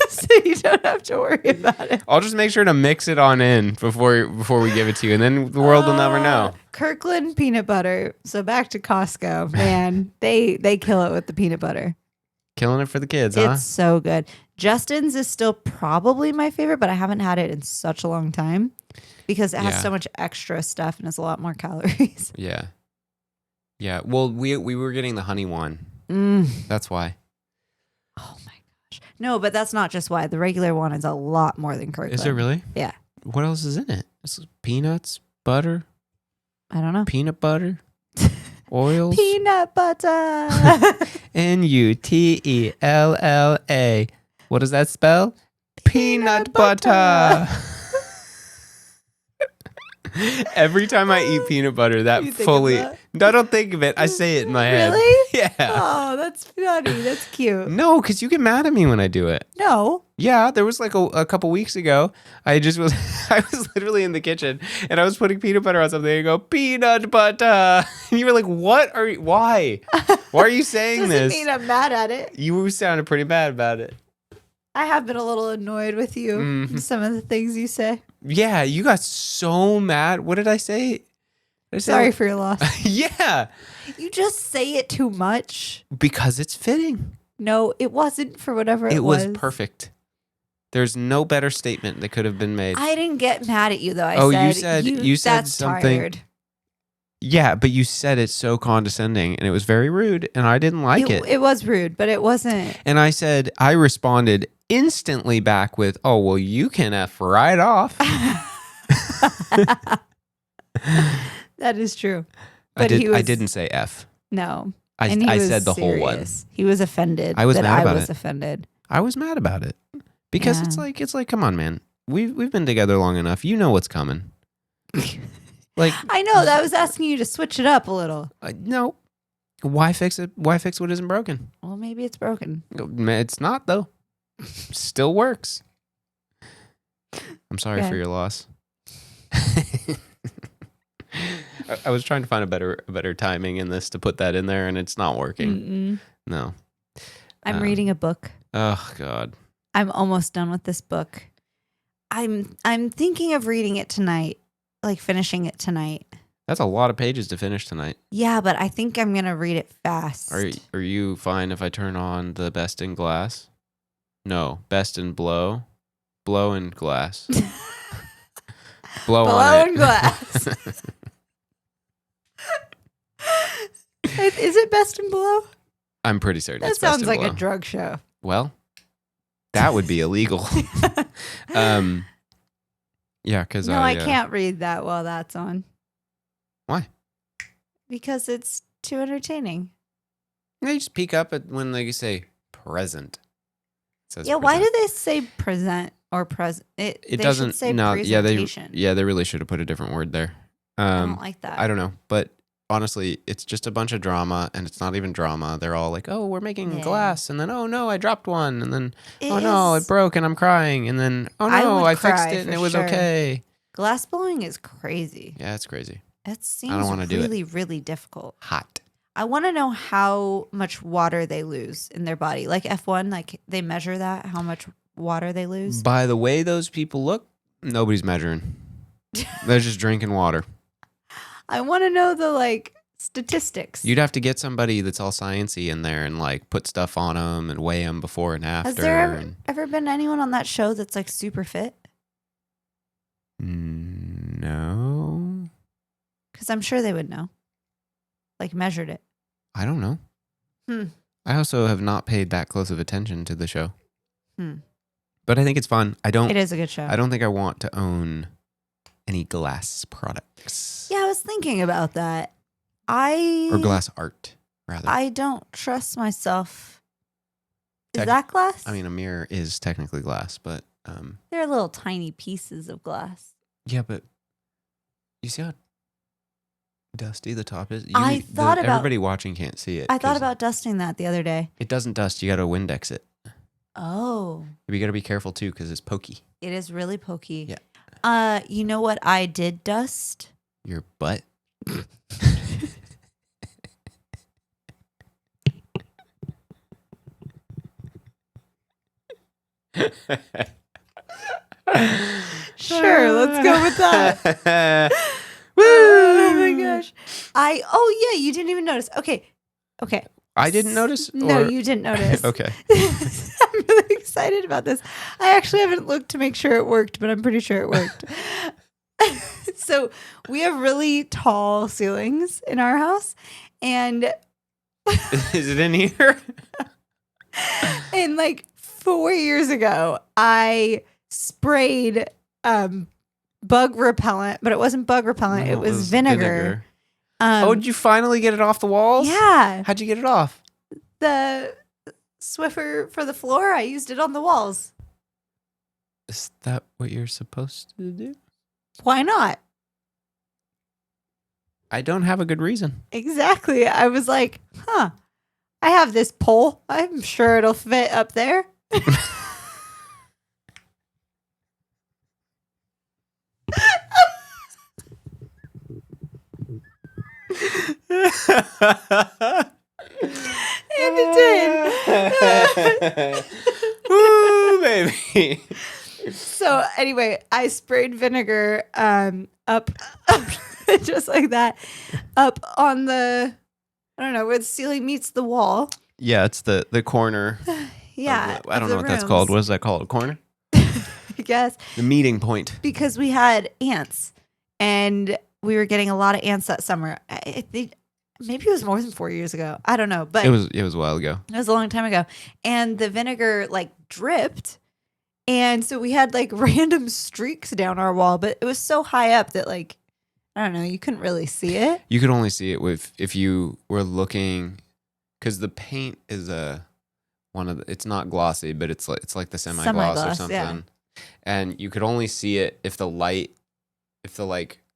so you don't have to worry about it. I'll just make sure to mix it on in before we give it to you, and then the world will never know. Kirkland peanut butter. So back to Costco, man, they kill it with the peanut butter. Killing it for the kids, huh? It's so good. Justin's is still probably my favorite, but I haven't had it in such a long time because it has so much extra stuff and it's a lot more calories. Yeah. Yeah. Well, we were getting the honey one. That's why. Oh my gosh. No, but that's not just why. The regular one is a lot more than Kirkland. Is it really? Yeah. What else is in it? It's peanuts, butter. I don't know. Peanut butter. Oils. Peanut butter. Nutella. What does that spell? Peanut butter. Every time I eat peanut butter, that fully. I don't think of it. I say it in my head. Really? Yeah. Oh, that's funny. That's cute. No, because you get mad at me when I do it. No. Yeah, there was like a couple weeks ago. I was literally in the kitchen and I was putting peanut butter on something and I go, peanut butter. And you were like, why? Why are you saying Doesn't this? mean I'm mad at it. You sounded pretty bad about it. I have been a little annoyed with you. Some of the things you say. Yeah, you got so mad. What did I say? Sorry for your loss. Yeah. You just say it too much. Because it's fitting. No, it wasn't for whatever it was. It was perfect. There's no better statement that could have been made. I didn't get mad at you though. You said something. Tired. Yeah, but you said it so condescending and it was very rude and I didn't like it. It was rude, but it wasn't. And I responded instantly back with, "Oh, well, you can F right off." That is true. But I didn't say F. No. I said the whole one. He was offended. I was mad about it. Offended. I was mad about it. Because it's like, come on, man. We've been together long enough. You know what's coming. Like I know that I was asking you to switch it up a little. No. Why fix it? Why fix what isn't broken? Well, maybe it's broken. It's not though. Still works. I'm sorry for your loss. I was trying to find a better timing in this to put that in there, and it's not working. No. I'm reading a book. Oh God. I'm almost done with this book. I'm thinking of reading it tonight, like finishing it tonight. That's a lot of pages to finish tonight. Yeah, but I think I'm gonna read it fast. Are you fine if I turn on the best in glass? No, best in blow in glass. blow on in glass. Is it best in blow? I'm pretty certain. That it's best sounds in like blow. a drug show. Well, that would be illegal. Yeah, because no, I can't read that while that's on. Why? Because it's too entertaining. You just peek up at when they say present. Yeah, why do they say present or present? It doesn't say presentation. They really should have put a different word there. I don't like that. I don't know, but honestly, it's just a bunch of drama, and it's not even drama. They're all like, "Oh, we're making glass," and then, "Oh no, I dropped one," and then, "Oh no, it broke, and I'm crying," and then, "Oh no, I fixed it, and it was okay." Glass blowing is crazy. Yeah, it's crazy. It seems really difficult. Hot. I want to know how much water they lose in their body. Like F1, like they measure that, how much water they lose. By the way those people look, nobody's measuring. They're just drinking water. I want to know the statistics. You'd have to get somebody that's all sciencey in there and put stuff on them and weigh them before and after. Has there ever been anyone on that show that's super fit? No. Because I'm sure they would know. Measured it. I don't know. I also have not paid that close of attention to the show. But I think it's fun. It is a good show. I don't think I want to own any glass products. Yeah, I was thinking about that. Or glass art, rather. I don't trust myself. Is that glass? I mean, a mirror is technically glass, but... They're little tiny pieces of glass. Yeah, but you see how dusty the top is? Everybody watching can't see it. I thought about dusting that the other day. It doesn't dust. You got to Windex it. Oh. You got to be careful, too, because it's pokey. It is really pokey. Yeah. You know what I did dust? Your butt? Sure, let's go with that. Oh my gosh. Oh yeah, you didn't even notice. Okay. I didn't notice? No, Or... you didn't notice. Okay. I'm really excited about this. I actually haven't looked to make sure it worked, but I'm pretty sure it worked. So we have really tall ceilings in our house. And is it in here? And like 4 years ago, I sprayed bug repellent, but it wasn't bug repellent. No, it was vinegar. Did you finally get it off the walls? Yeah. How'd you get it off? The Swiffer for the floor, I used it on the walls. Is that what you're supposed to do? Why not? I don't have a good reason. Exactly. I was like, I have this pole. I'm sure it'll fit up there. And it did. Ooh, baby. So anyway, I sprayed vinegar up just like that, up on the, I don't know, where the ceiling meets the wall. Yeah, it's the corner. Yeah. I don't know what that's called. What is that called? A corner? I guess. The meeting point. Because we had ants and we were getting a lot of ants that summer. I think maybe it was more than 4 years ago. I don't know, but it was a while ago. It was a long time ago. And the vinegar like dripped. And so we had like random streaks down our wall, but it was so high up that like, I don't know, you couldn't really see it. You could only see it if you were looking, because the paint is it's not glossy, but it's like the semi-gloss or something. Yeah. And you could only see it if the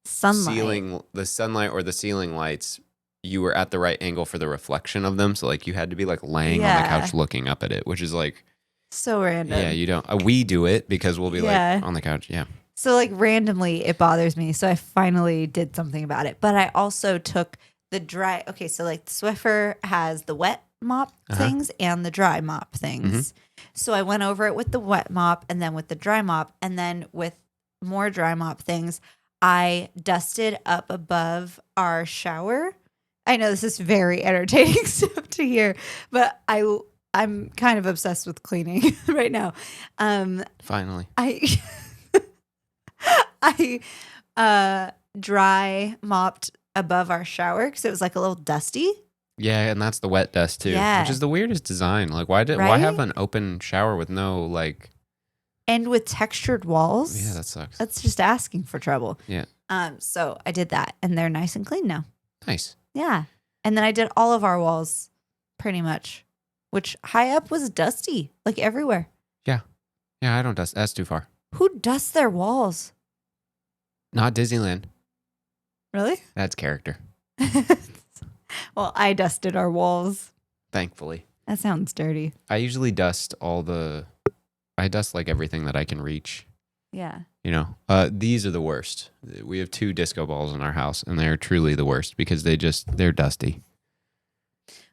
sunlight. The sunlight or the ceiling lights, you were at the right angle for the reflection of them. So like you had to be like laying on the couch looking up at it, which is like so random. Yeah, you don't. We do it because we'll be like on the couch. Yeah. So like randomly it bothers me. So I finally did something about it. But I also took the dry. Okay, so like the Swiffer has the wet mop things and the dry mop things. Mm-hmm. So I went over it with the wet mop and then with the dry mop and then with more dry mop things, I dusted up above our shower. I know this is very entertaining stuff to hear, but I'm kind of obsessed with cleaning right now. Finally. I dry mopped above our shower because it was like a little dusty. Yeah, and that's the wet dust too, which is the weirdest design. Like, why have an open shower with no like? And with textured walls. Yeah, that sucks. That's just asking for trouble. Yeah. So I did that, and they're nice and clean now. Nice. Yeah, and then I did all of our walls, pretty much, which high up was dusty, like everywhere. Yeah. Yeah, I don't dust. That's too far. Who dusts their walls? Not Disneyland. Really? That's character. Well, I dusted our walls. Thankfully. That sounds dirty. I usually dust I dust like everything that I can reach. Yeah. You know, these are the worst. We have 2 disco balls in our house, and they're truly the worst because they're dusty.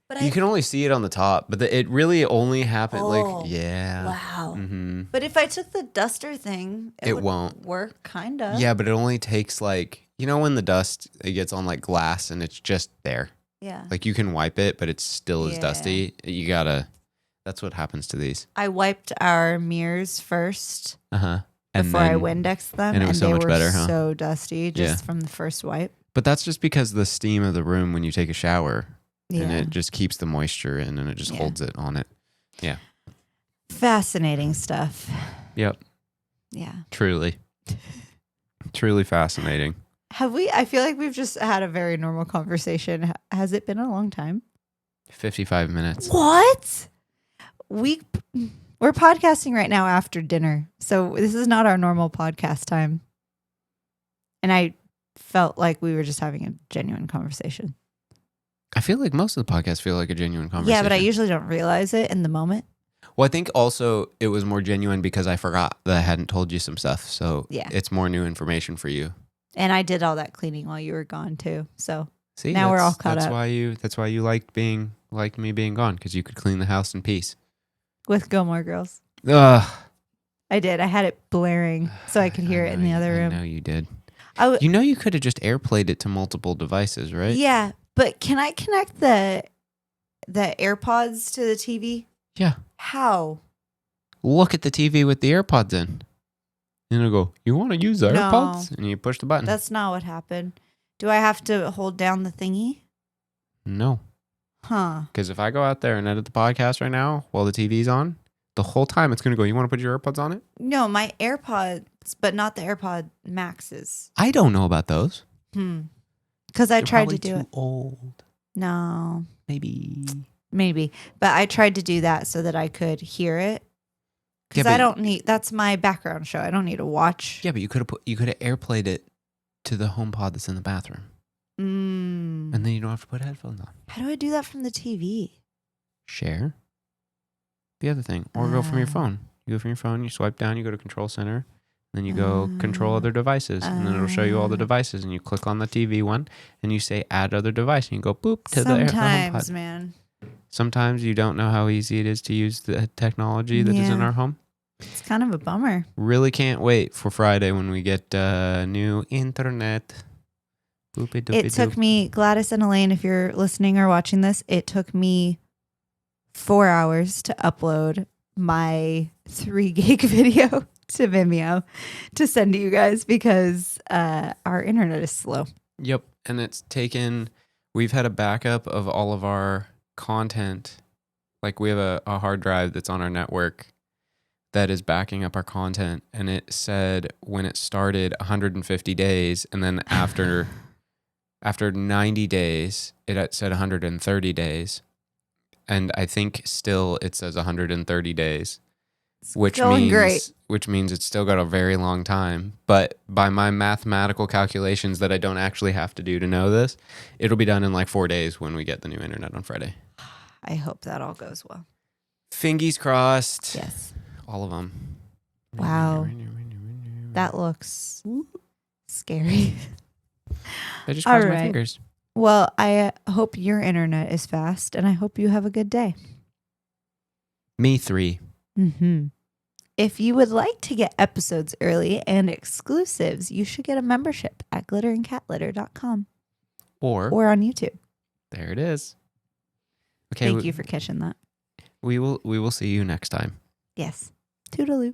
But you can only see it on the top, but it really only happened Wow. Mm-hmm. But if I took the duster thing, it won't work, kind of. Yeah, but it only takes like, you know, when the dust, it gets on like glass and it's just there. Yeah. Like you can wipe it, but it still is dusty. That's what happens to these. I wiped our mirrors first. Uh-huh. Before I Windexed them. And it was so much better, huh? So dusty just from the first wipe. But that's just because the steam of the room when you take a shower. Yeah. And it just keeps the moisture in and it just holds it on it. Yeah. Fascinating stuff. Yep. Yeah. Truly. Truly fascinating. I feel like we've just had a very normal conversation. Has it been a long time? 55 minutes. What? We're podcasting right now after dinner. So this is not our normal podcast time. And I felt like we were just having a genuine conversation. I feel like most of the podcasts feel like a genuine conversation. Yeah, but I usually don't realize it in the moment. Well, I think also it was more genuine because I forgot that I hadn't told you some stuff. So it's more new information for you. And I did all that cleaning while you were gone too. So see, now we're all caught up. That's why you liked me being gone, because you could clean the house in peace. With Gilmore Girls. Ugh. I did. I had it blaring so I could hear it in the other room. I know you did. I you could have just AirPlayed it to multiple devices, right? Yeah, but can I connect the AirPods to the TV? Yeah. How? Look at the TV with the AirPods in. And it'll go, you want to use the AirPods? And you push the button. That's not what happened. Do I have to hold down the thingy? No. Huh. Because if I go out there and edit the podcast right now while the TV's on, the whole time it's going to go, you want to put your AirPods on it? No, my AirPods, but not the AirPod Maxes. I don't know about those. Because I tried to do it. Old. No. Maybe. But I tried to do that so that I could hear it. Because I don't need, that's my background show. I don't need to watch. Yeah, but you could have AirPlayed it to the HomePod that's in the bathroom. And then you don't have to put headphones on. How do I do that from the TV? Share. The other thing. Or go from your phone. You go from your phone, you swipe down, you go to Control Center. Then you go Control Other Devices. And then it'll show you all the devices. And you click on the TV one. And you say Add Other Device. And you go boop to the HomePod. Sometimes, man. Sometimes you don't know how easy it is to use the technology that is in our home. It's kind of a bummer. Really can't wait for Friday when we get new internet. It took me, Gladys and Elaine, if you're listening or watching this, it took me 4 hours to upload my 3 gig video to Vimeo to send to you guys because our internet is slow. Yep. And we've had a backup of all of our content. Like we have a hard drive that's on our network that is backing up our content. And it said when it started 150 days and then after 90 days, it said 130 days. And I think still it says 130 days, which means it's still got a very long time. But by my mathematical calculations that I don't actually have to do to know this, it'll be done in like 4 days when we get the new internet on Friday. I hope that all goes well. Fingers crossed. Yes. All of them. Wow. That looks scary. I just crossed my fingers. Well, I hope your internet is fast, and I hope you have a good day. Me 3. If you would like to get episodes early and exclusives, you should get a membership at glitterandcatlitter.com or on YouTube. There it is. Okay. Thank you for catching that. We will see you next time. Yes. Toodaloo.